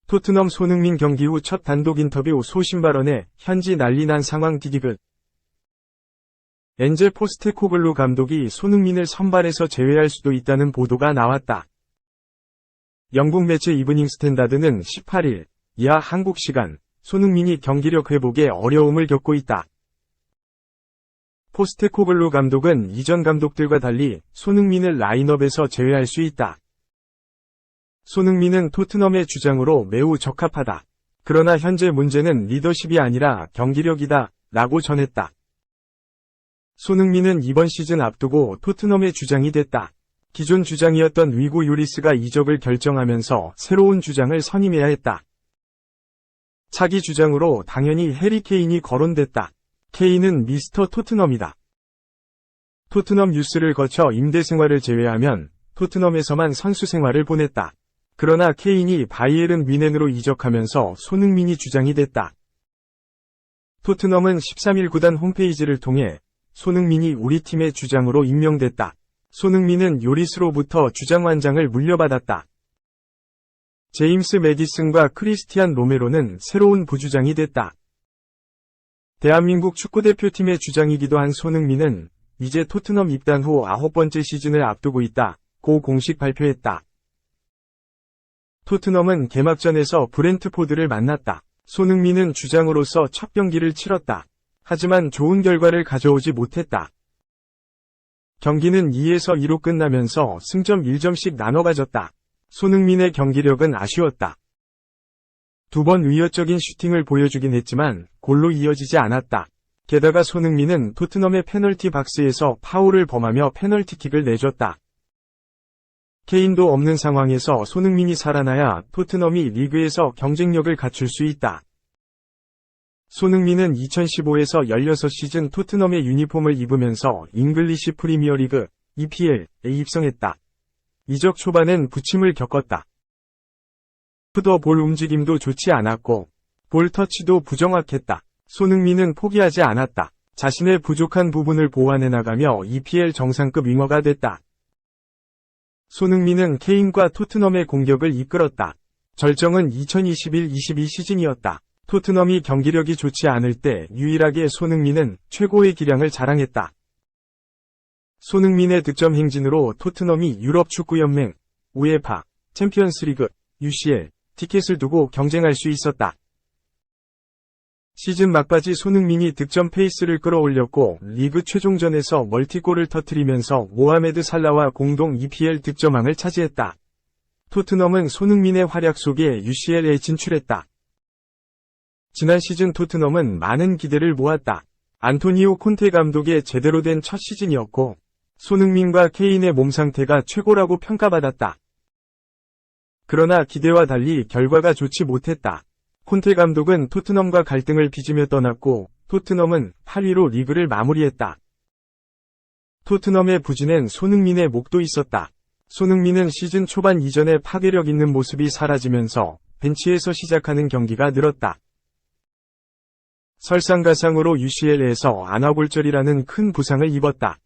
토트넘 손흥민 경기 후 첫 단독 인터뷰 소신 발언에 현지 난리 난 상황 디귿. 엔제 포스테코글루 감독이 손흥민을 선발에서 제외할 수도 있다는 보도가 나왔다. 영국 매체 이브닝 스탠다드는 18일 이하 한국 시간 손흥민이 경기력 회복에 어려움을 겪고 있다. 포스테코글루 감독은 이전 감독들과 달리 손흥민을 라인업에서 제외할 수 있다. 손흥민은 토트넘의 주장으로 매우 적합하다. 그러나 현재 문제는 리더십이 아니라 경기력이다 라고 전했다. 손흥민은 이번 시즌 앞두고 토트넘의 주장이 됐다. 기존 주장이었던 위고 요리스가 이적을 결정하면서 새로운 주장을 선임해야 했다. 차기 주장으로 당연히 해리 케인이 거론됐다. 케인은 미스터 토트넘이다. 토트넘 유스를 거쳐 임대 생활을 제외하면 토트넘에서만 선수 생활을 보냈다. 그러나 케인이 바이에른 뮌헨으로 이적하면서 손흥민이 주장이 됐다. 토트넘은 13일 구단 홈페이지를 통해 손흥민이 우리 팀의 주장으로 임명됐다. 손흥민은 요리스로부터 주장완장을 물려받았다. 제임스 매디슨과 크리스티안 로메로는 새로운 부주장이 됐다. 대한민국 축구대표팀의 주장이기도 한 손흥민은 이제 토트넘 입단 후 9번째 시즌을 앞두고 있다고 공식 발표했다. 토트넘은 개막전에서 브렌트포드를 만났다. 손흥민은 주장으로서 첫 경기를 치렀다. 하지만 좋은 결과를 가져오지 못했다. 경기는 2에서 2로 끝나면서 승점 1점씩 나눠 가졌다. 손흥민의 경기력은 아쉬웠다. 2번 위협적인 슈팅을 보여주긴 했지만 골로 이어지지 않았다. 게다가 손흥민은 토트넘의 페널티 박스에서 파울을 범하며 페널티킥을 내줬다. 케인도 없는 상황에서 손흥민이 살아나야 토트넘이 리그에서 경쟁력을 갖출 수 있다. 손흥민은 2015에서 16시즌 토트넘의 유니폼을 입으면서 잉글리시 프리미어리그 EPL에 입성했다. 이적 초반엔 부침을 겪었다. 볼 움직임도 좋지 않았고 볼 터치도 부정확했다. 손흥민은 포기하지 않았다. 자신의 부족한 부분을 보완해 나가며 EPL 정상급 윙어가 됐다. 손흥민은 케인과 토트넘의 공격을 이끌었다. 절정은 2021-22 시즌이었다. 토트넘이 경기력이 좋지 않을 때 유일하게 손흥민은 최고의 기량을 자랑했다. 손흥민의 득점 행진으로 토트넘이 유럽축구연맹, 우에파, 챔피언스리그, UCL, 티켓을 두고 경쟁할 수 있었다. 시즌 막바지 손흥민이 득점 페이스를 끌어올렸고 리그 최종전에서 멀티골을 터뜨리면서 모하메드 살라와 공동 EPL 득점왕을 차지했다. 토트넘은 손흥민의 활약 속에 UCL에 진출했다. 지난 시즌 토트넘은 많은 기대를 모았다. 안토니오 콘테 감독의 제대로 된 첫 시즌이었고 손흥민과 케인의 몸 상태가 최고라고 평가받았다. 그러나 기대와 달리 결과가 좋지 못했다. 콘테 감독은 토트넘과 갈등을 빚으며 떠났고 토트넘은 8위로 리그를 마무리했다. 토트넘의 부진엔 손흥민의 목도 있었다. 손흥민은 시즌 초반 이전에 파괴력 있는 모습이 사라지면서 벤치에서 시작하는 경기가 늘었다. 설상가상으로 UCL에서 안아골절이라는 큰 부상을 입었다.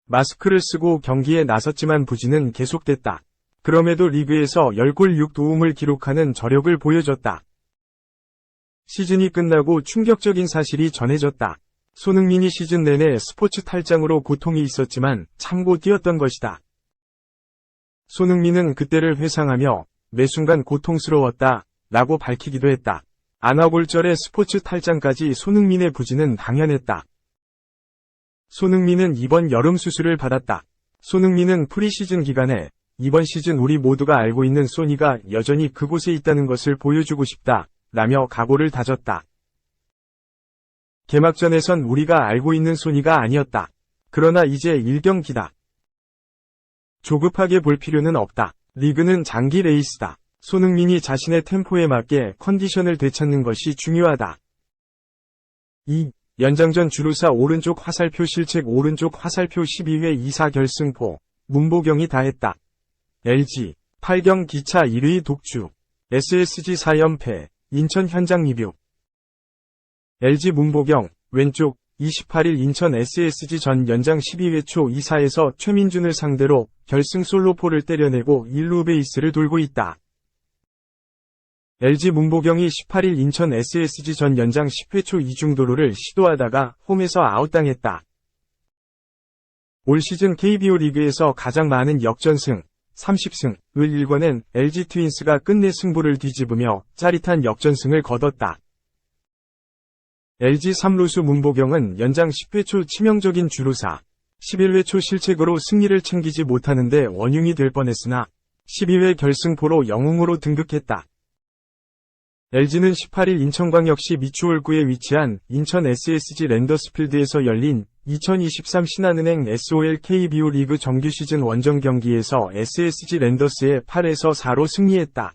마스크를 쓰고 경기에 나섰지만 부진은 계속됐다. 그럼에도 리그에서 10골 6도움을 기록하는 저력을 보여줬다. 시즌이 끝나고 충격적인 사실이 전해졌다. 손흥민이 시즌 내내 스포츠 탈장으로 고통이 있었지만 참고 뛰었던 것이다. 손흥민은 그때를 회상하며 매 순간 고통스러웠다 라고 밝히기도 했다. 안아골절의 스포츠 탈장까지 손흥민의 부진은 당연했다. 손흥민은 이번 여름 수술을 받았다. 손흥민은 프리시즌 기간에 이번 시즌 우리 모두가 알고 있는 소니가 여전히 그곳에 있다는 것을 보여주고 싶다 라며 각오를 다졌다. 개막전에선 우리가 알고 있는 소니가 아니었다. 그러나 이제 1경기다. 조급하게 볼 필요는 없다. 리그는 장기 레이스다. 손흥민이 자신의 템포에 맞게 컨디션을 되찾는 것이 중요하다. 2. 연장전 주루사 오른쪽 화살표 실책 오른쪽 화살표 12회 2사 결승포 문보경이 다했다. LG 8경 기차 1위 독주 SSG 4연패 인천 현장 리뷰 LG 문보경 왼쪽 28일 인천 SSG전 연장 12회 초 2사에서 최민준을 상대로 결승 솔로포를 때려내고 1루 베이스를 돌고 있다. LG 문보경이 18일 인천 SSG전 연장 10회 초 이중도루를 시도하다가 홈에서 아웃당했다. 올 시즌 KBO 리그에서 가장 많은 역전승, 30승을 일궈낸 LG 트윈스가 끝내 승부를 뒤집으며 짜릿한 역전승을 거뒀다. LG 3루수 문보경은 연장 10회 초 치명적인 주루사, 11회 초 실책으로 승리를 챙기지 못하는데 원흉이 될 뻔했으나 12회 결승포로 영웅으로 등극했다. LG는 18일 인천광역시 미추홀구에 위치한 인천 SSG 랜더스필드에서 열린 2023 신한은행 SOL KBO 리그 정규 시즌 원정 경기에서 SSG 랜더스에 8에서 4로 승리했다.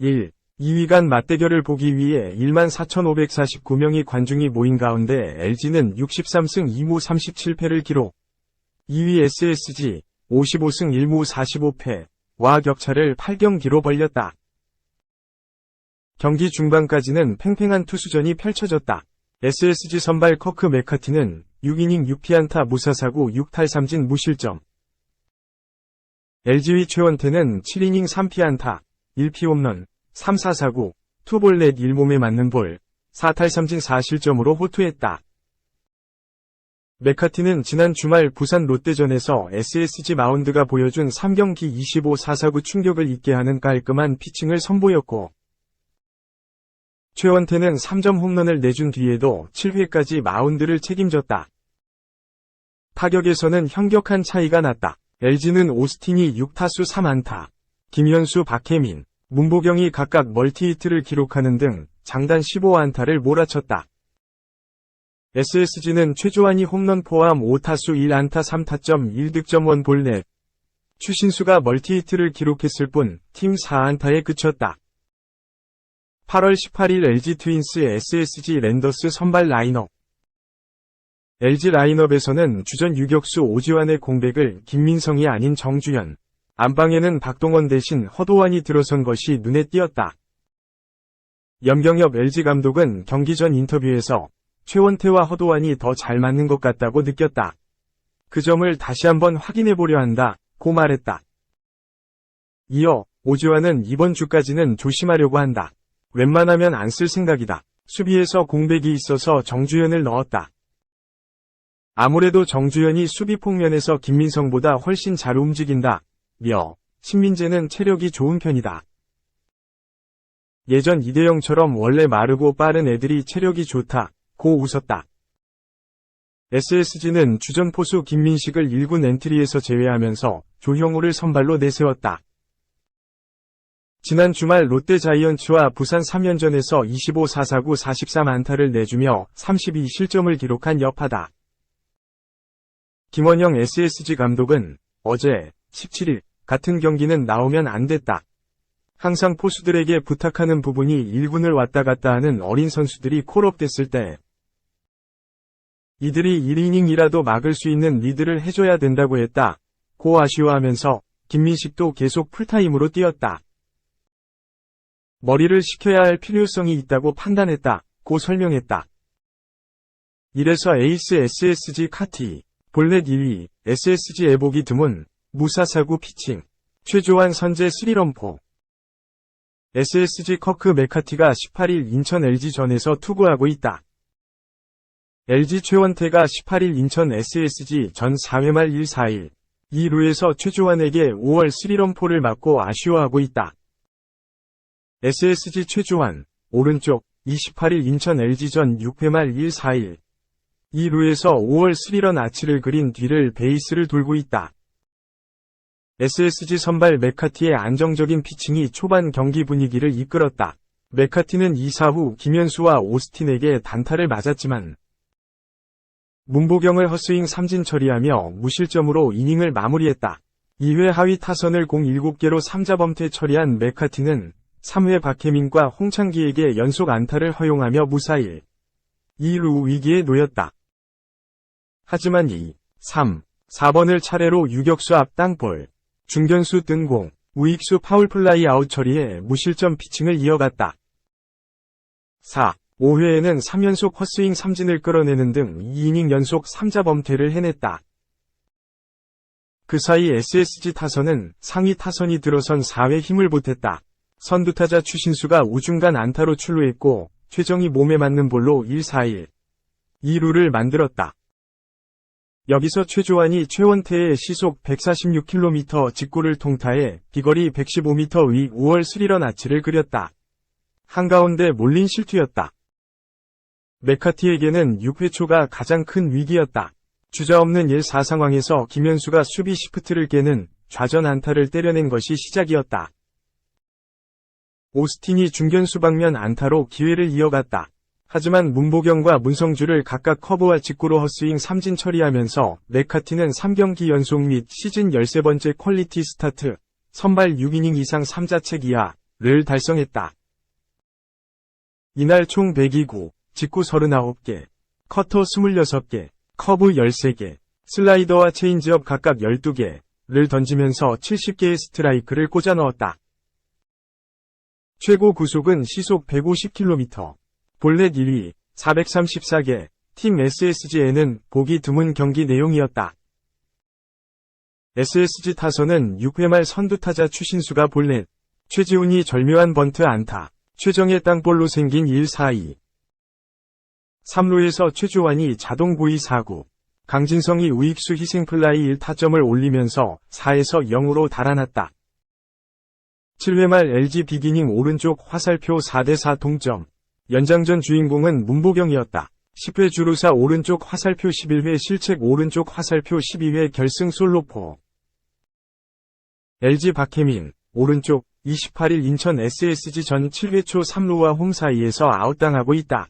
1. 2위 간 맞대결을 보기 위해 14,549명의 관중이 모인 가운데 LG는 63승 2무 37패를 기록. 2위 SSG 55승 1무 45패와 격차를 8경기로 벌렸다. 경기 중반까지는 팽팽한 투수전이 펼쳐졌다. SSG 선발 커크 맥카티는 6이닝 6피안타 무사사구 6탈삼진 무실점. LG의 최원태는 7이닝 3피안타, 1피홈런, 3사사구, 투볼 넷 1몸에 맞는 볼, 4탈삼진 4실점으로 호투했다. 맥카티는 지난 주말 부산 롯데전에서 SSG 마운드가 보여준 3경기 25사사구 충격을 잊게 하는 깔끔한 피칭을 선보였고, 최원태는 3점 홈런을 내준 뒤에도 7회까지 마운드를 책임졌다. 타격에서는 현격한 차이가 났다. LG는 오스틴이 6타수 3안타, 김현수, 박혜민, 문보경이 각각 멀티히트를 기록하는 등 장단 15안타를 몰아쳤다. SSG는 최조환이 홈런 포함 5타수 1안타 3타점 1득점 1볼넷, 추신수가 멀티히트를 기록했을 뿐 팀 4안타에 그쳤다. 8월 18일 LG 트윈스 SSG 랜더스 선발 라인업. LG 라인업에서는 주전 유격수 오지환의 공백을 김민성이 아닌 정주현, 안방에는 박동원 대신 허도환이 들어선 것이 눈에 띄었다. 염경엽 LG 감독은 경기 전 인터뷰에서 최원태와 허도환이 더 잘 맞는 것 같다고 느꼈다. 그 점을 다시 한번 확인해보려 한다고 말했다. 이어 오지환은 이번 주까지는 조심하려고 한다. 웬만하면 안 쓸 생각이다. 수비에서 공백이 있어서 정주현을 넣었다. 아무래도 정주현이 수비 폭면에서 김민성보다 훨씬 잘 움직인다. 며 신민재는 체력이 좋은 편이다. 예전 이대영처럼 원래 마르고 빠른 애들이 체력이 좋다고 웃었다. SSG는 주전 포수 김민식을 1군 엔트리에서 제외하면서 조형우를 선발로 내세웠다. 지난 주말 롯데 자이언츠와 부산 3연전에서 25사사구 43안타를 내주며 32실점을 기록한 여파다. 김원영 SSG 감독은 어제 17일 같은 경기는 나오면 안 됐다. 항상 포수들에게 부탁하는 부분이 1군을 왔다 갔다 하는 어린 선수들이 콜업됐을 때 이들이 1이닝이라도 막을 수 있는 리드를 해줘야 된다고 했다. 고 아쉬워하면서 김민식도 계속 풀타임으로 뛰었다. 머리를 식혀야 할 필요성이 있다고 판단했다고 설명했다. 이래서 에이스 SSG 카티, 볼넷 2위, SSG 애복이 드문, 무사사구 피칭, 최조환 선제 3런포. SSG 커크 맥카티가 18일 인천 LG전에서 투구하고 있다. LG 최원태가 18일 인천 SSG 전 4회 말 1-4일 2루에서 최조환에게 5월 3런포를 맞고 아쉬워하고 있다. SSG 최조환, 오른쪽, 28일 인천 LG전 6회 말 1-4일 2루에서 5월 3런 아치를 그린 뒤를 베이스를 돌고 있다. SSG 선발 맥카티의 안정적인 피칭이 초반 경기 분위기를 이끌었다. 맥카티는 2사 후 김현수와 오스틴에게 단타를 맞았지만 문보경을 헛스윙 삼진 처리하며 무실점으로 이닝을 마무리했다. 2회 하위 타선을 공 7개로 3자범퇴 처리한 맥카티는 3회 박혜민과 홍창기에게 연속 안타를 허용하며 무사일 2루 위기에 놓였다. 하지만 2, 3, 4번을 차례로 유격수 앞 땅볼, 중견수 뜬공, 우익수 파울플라이 아웃 처리해 무실점 피칭을 이어갔다. 4, 5회에는 3연속 헛스윙 삼진을 끌어내는 등 2이닝 연속 3자 범퇴를 해냈다. 그 사이 SSG 타선은 상위 타선이 들어선 4회 힘을 보탰다. 선두타자 추신수가 우중간 안타로 출루했고 최정이 몸에 맞는 볼로 1-4-1, 2루를 만들었다. 여기서 최조환이 최원태의 시속 146km 직구를 통타해 비거리 115m 위 우월 스리런 아치를 그렸다. 한가운데 몰린 실투였다. 맥카티에게는 6회 초가 가장 큰 위기였다. 주자없는 1-4 상황에서 김현수가 수비 시프트를 깨는 좌전 안타를 때려낸 것이 시작이었다. 오스틴이 중견수 방면 안타로 기회를 이어갔다. 하지만 문보경과 문성주를 각각 커브와 직구로 헛스윙 삼진 처리하면서 맥카티는 3경기 연속 및 시즌 13번째 퀄리티 스타트, 선발 6이닝 이상 3자책 이하를 달성했다. 이날 총 102구, 직구 39개, 커터 26개, 커브 13개, 슬라이더와 체인지업 각각 12개를 던지면서 70개의 스트라이크를 꽂아 넣었다. 최고 구속은 시속 150km, 볼넷 1위, 434개, 팀 SSG에는 보기 드문 경기 내용이었다. SSG 타선은 6회 말 선두타자 추신수가 볼넷, 최지훈이 절묘한 번트 안타, 최정의 땅볼로 생긴 1-4-2. 3루에서 최조환이 자동 고의 4구, 강진성이 우익수 희생플라이 1타점을 올리면서 4에서 0으로 달아났다. 7회 말 LG 비기닝 오른쪽 화살표 4대4 동점. 연장전 주인공은 문보경이었다. 10회 주루사 오른쪽 화살표 11회 실책 오른쪽 화살표 12회 결승 솔로포. LG 박혜민, 오른쪽, 28일 인천 SSG 전 7회 초 3루와 홈 사이에서 아웃당하고 있다.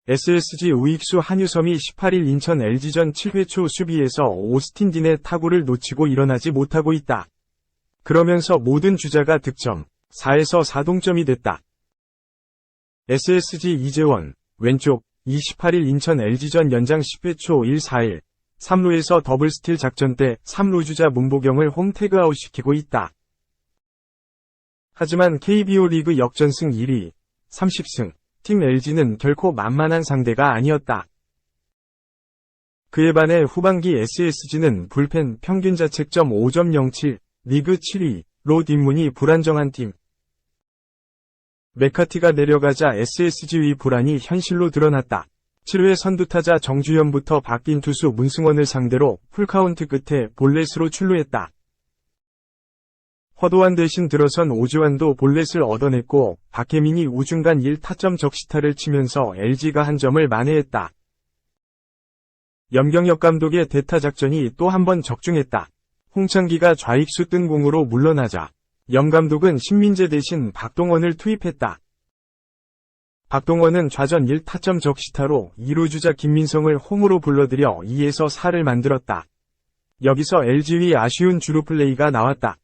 SSG 우익수 한유섬이 18일 인천 LG전 7회 초 수비에서 오스틴 딘의 타구를 놓치고 일어나지 못하고 있다. 그러면서 모든 주자가 득점, 4에서 4동점이 됐다. SSG 이재원, 왼쪽, 28일 인천 LG전 연장 10회 초 1-4-1, 3루에서 더블 스틸 작전 때 3루 주자 문보경을 홈 태그아웃 시키고 있다. 하지만 KBO 리그 역전승 1위, 30승, 팀 LG는 결코 만만한 상대가 아니었다. 그에 반해 후반기 SSG는 불펜 평균 자책점 5.07, 리그 7위로 뒷문이 불안정한 팀. 맥카티가 내려가자 SSG의 불안이 현실로 드러났다. 7회 선두타자 정주현부터 바뀐 투수 문승원을 상대로 풀카운트 끝에 볼넷으로 출루했다. 허도한 대신 들어선 오지환도 볼넷을 얻어냈고 박혜민이 우중간 1타점 적시타를 치면서 LG가 한 점을 만회했다. 염경엽 감독의 대타 작전이 또 한 번 적중했다. 홍창기가 좌익수 뜬 공으로 물러나자 염 감독은 신민재 대신 박동원을 투입했다. 박동원은 좌전 1타점 적시타로 2루 주자 김민성을 홈으로 불러들여 2에서 4를 만들었다. 여기서 LG의 아쉬운 주루 플레이가 나왔다.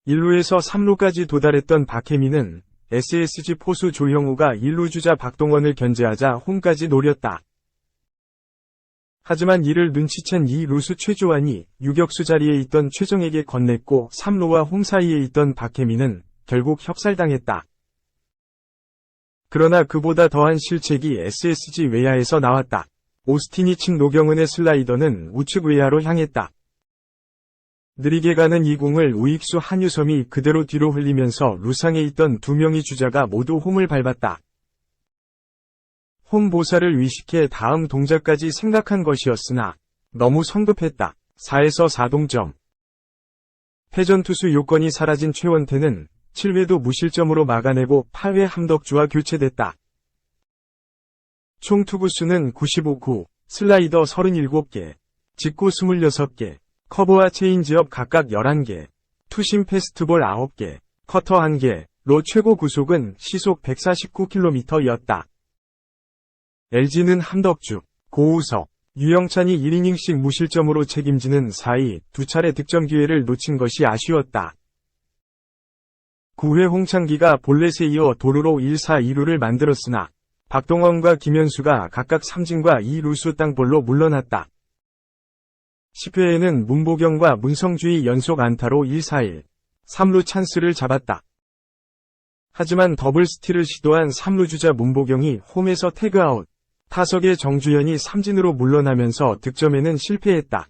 1루에서 3루까지 도달했던 박혜민은 SSG 포수 조형우가 1루 주자 박동원을 견제하자 홈까지 노렸다. 하지만 이를 눈치챈 2루수 최조환이 유격수 자리에 있던 최정에게 건넸고 3루와 홈 사이에 있던 박혜민은 결국 협살당했다. 그러나 그보다 더한 실책이 SSG 외야에서 나왔다. 오스틴이 친 노경은의 슬라이더는 우측 외야로 향했다. 느리게 가는 이 공을 우익수 한유섬이 그대로 뒤로 흘리면서 루상에 있던 두 명의 주자가 모두 홈을 밟았다. 홈 보살을 의식해 다음 동작까지 생각한 것이었으나 너무 성급했다. 4에서 4동점. 패전투수 요건이 사라진 최원태는 7회도 무실점으로 막아내고 8회 함덕주와 교체됐다. 총 투구수는 95구, 슬라이더 37개, 직구 26개, 커브와 체인지업 각각 11개, 투심 패스트볼 9개, 커터 1개로 최고 구속은 시속 149km였다. LG는 함덕주, 고우석, 유영찬이 1이닝씩 무실점으로 책임지는 사이 두 차례 득점 기회를 놓친 것이 아쉬웠다. 9회 홍창기가 볼넷에 이어 도루로 1-4-2루를 만들었으나 박동원과 김현수가 각각 삼진과 2루수 땅볼로 물러났다. 10회에는 문보경과 문성주의 연속 안타로 1-4-1, 3루 찬스를 잡았다. 하지만 더블 스틸을 시도한 3루주자 문보경이 홈에서 태그아웃. 타석의 정주현이 삼진으로 물러나면서 득점에는 실패했다.